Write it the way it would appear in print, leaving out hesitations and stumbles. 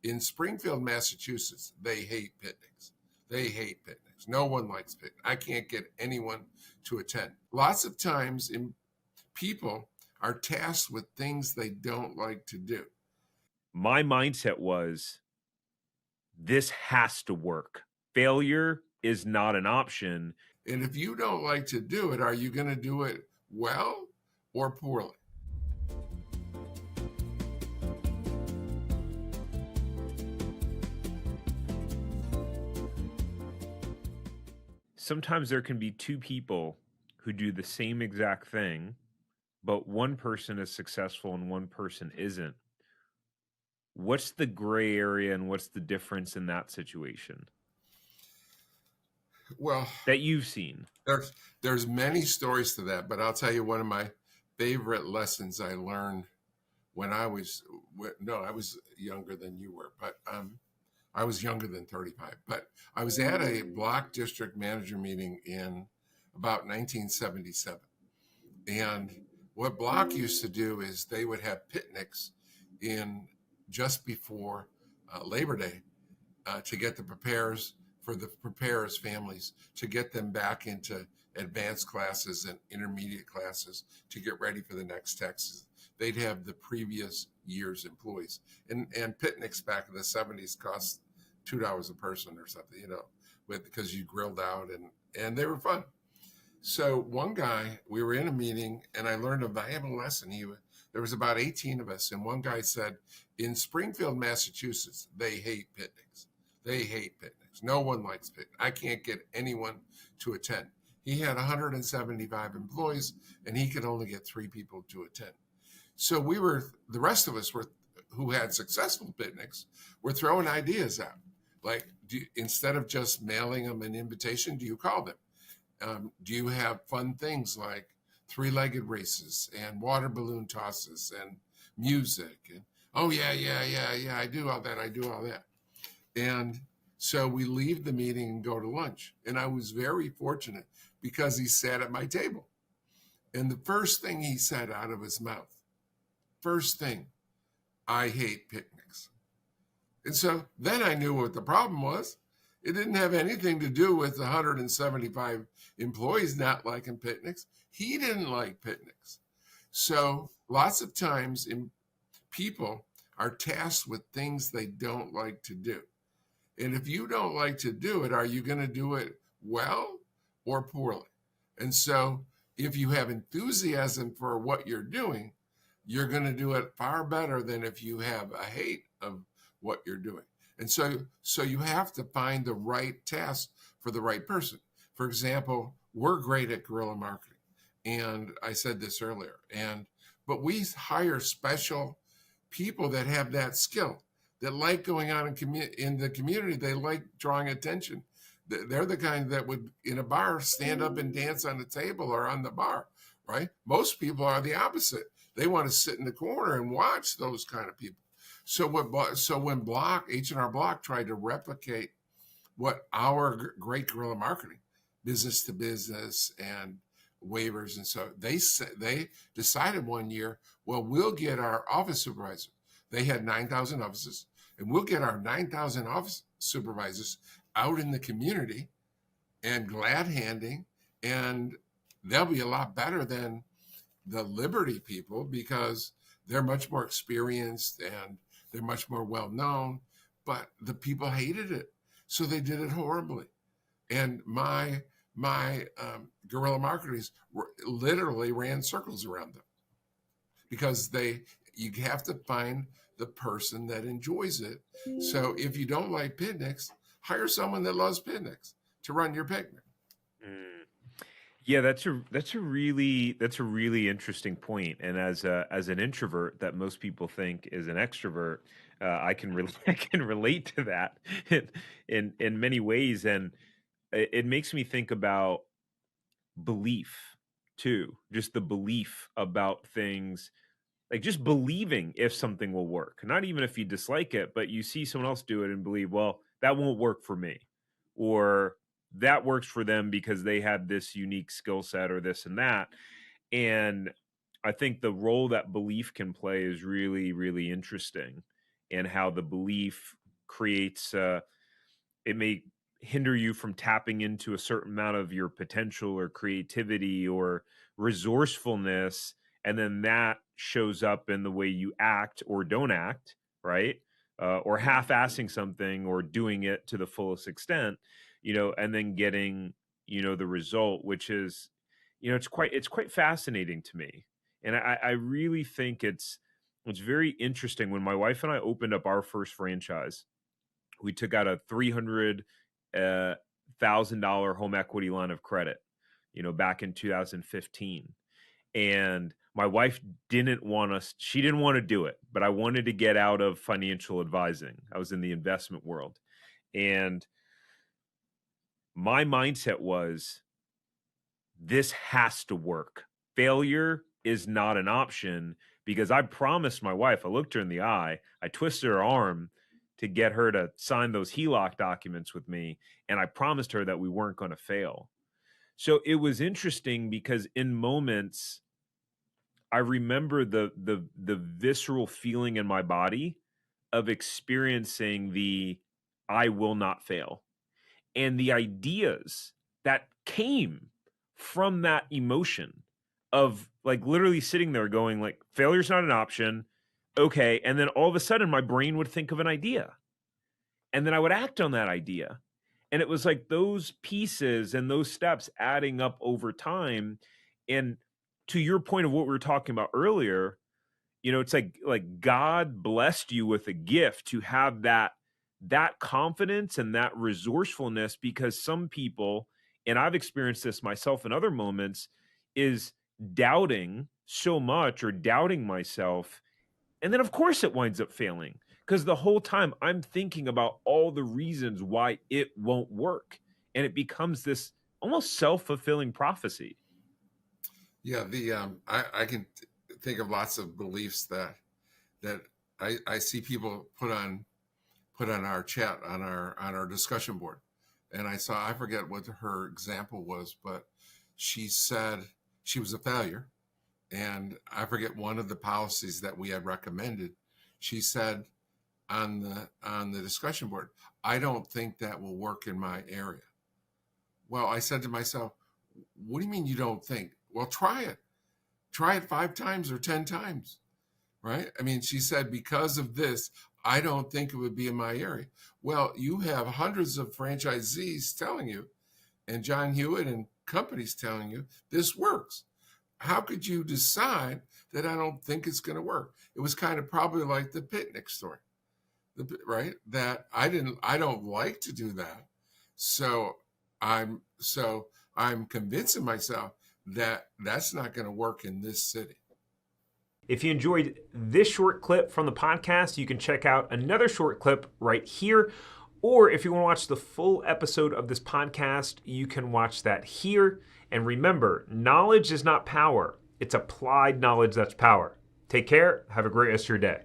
In Springfield, Massachusetts, they hate picnics. They hate picnics. No one likes picnics. I can't get anyone to attend. Lots of times, people are tasked with things they don't like to do. My mindset was, this has to work. Failure is not an option. And if you don't like to do it, are you going to do it well or poorly? Sometimes there can be two people who do the same exact thing, but one person is successful and one person isn't. What's the gray area and what's the difference in that situation Well, that you've seen? there's many stories to that, but I'll tell you one of my favorite lessons I learned when I was younger than you were, but I was younger than 35. But I was at a block district manager meeting in about 1977, and what block used to do is they would have picnics in just before Labor Day to get the preparers families to get them back into advanced classes and intermediate classes to get ready for the next taxes. They'd have the previous year's employees, and picnics back in the 70s cost $2 a person or something, because you grilled out and they were fun. So one guy, we were in a meeting, and I learned a valuable lesson. There was about 18 of us, and one guy said, in Springfield, Massachusetts, they hate picnics. They hate picnics. No one likes picnics. I can't get anyone to attend. He had 175 employees, and he could only get 3 people to attend. So the rest of us who had successful picnics, were throwing ideas out. Like, instead of just mailing them an invitation, do you call them? Do you have fun things like 3-legged races and water balloon tosses and music? And oh yeah, I do all that. And so we leave the meeting and go to lunch. And I was very fortunate because he sat at my table. And the first thing he said out of his mouth, I hate picnics. And so then I knew what the problem was. It didn't have anything to do with the 175 employees not liking picnics. He didn't like picnics. So lots of times people are tasked with things they don't like to do. And if you don't like to do it, are you going to do it well or poorly? And so if you have enthusiasm for what you're doing, you're going to do it far better than if you have a hate of what you're doing. And so you have to find the right task for the right person. For example, we're great at guerrilla marketing. And I said this earlier. But we hire special people that have that skill, that like going out in the community. They like drawing attention. They're the kind that would, in a bar, stand up and dance on the table or on the bar, right? Most people are the opposite. They want to sit in the corner and watch those kind of people. So when H&R Block tried to replicate what our great guerrilla marketing, business to business and waivers, and so they decided one year, well, we'll get our office supervisor. They had 9,000 offices, and we'll get our 9,000 office supervisors out in the community and glad handing, and they'll be a lot better than the Liberty people because they're much more experienced and they're much more well known. But the people hated it, so they did it horribly. And my guerrilla marketers literally ran circles around them because you have to find the person that enjoys it. So if you don't like picnics, hire someone that loves picnics to run your picnic. Mm. Yeah, that's a really interesting point. And as an introvert that most people think is an extrovert, I can relate to that in many ways, and it makes me think about belief too. Just the belief about things, like just believing if something will work. Not even if you dislike it, but you see someone else do it and believe, well, that won't work for me, or that works for them because they have this unique skill set or this and that. And I think the role that belief can play is really, really interesting. and how the belief creates, it may hinder you from tapping into a certain amount of your potential or creativity or resourcefulness. And then that shows up in the way you act or don't act, right? Or half-assing something or doing it to the fullest extent, and then getting, the result, which is, it's quite fascinating to me. And I really think it's very interesting. When my wife and I opened up our first franchise, we took out a $300,000 home equity line of credit, back in 2015. And my wife she didn't want to do it, but I wanted to get out of financial advising. I was in the investment world. And my mindset was, this has to work. Failure is not an option, because I promised my wife, I looked her in the eye, I twisted her arm to get her to sign those HELOC documents with me, and I promised her that we weren't going to fail. So it was interesting, because in moments, I remember the visceral feeling in my body of experiencing the I will not fail, and the ideas that came from that emotion of like literally sitting there going like, failure's not an option. Okay. And then all of a sudden my brain would think of an idea, and then I would act on that idea. And it was like those pieces and those steps adding up over time. And to your point of what we were talking about earlier, it's like God blessed you with a gift to have that confidence and that resourcefulness, because some people, and I've experienced this myself in other moments, is doubting so much or doubting myself. And then of course it winds up failing, because the whole time I'm thinking about all the reasons why it won't work. And it becomes this almost self-fulfilling prophecy. Yeah, I can think of lots of beliefs that I see people put on our chat, on our discussion board. And I forget what her example was, but she said she was a failure. And I forget one of the policies that we had recommended. She said on the discussion board, I don't think that will work in my area. Well, I said to myself, what do you mean you don't think? Well, try it. Try it 5 times or 10 times, right? I mean, she said, because of this, I don't think it would be in my area. Well, you have hundreds of franchisees telling you, and John Hewitt and companies telling you this works. How could you decide that I don't think it's going to work? It was kind of probably like the Pitnick story, right? That I don't like to do that. So I'm convincing myself that that's not going to work in this city. If you enjoyed this short clip from the podcast, you can check out another short clip right here. Or if you want to watch the full episode of this podcast, you can watch that here. And remember, knowledge is not power. It's applied knowledge that's power. Take care. Have a great rest of your day.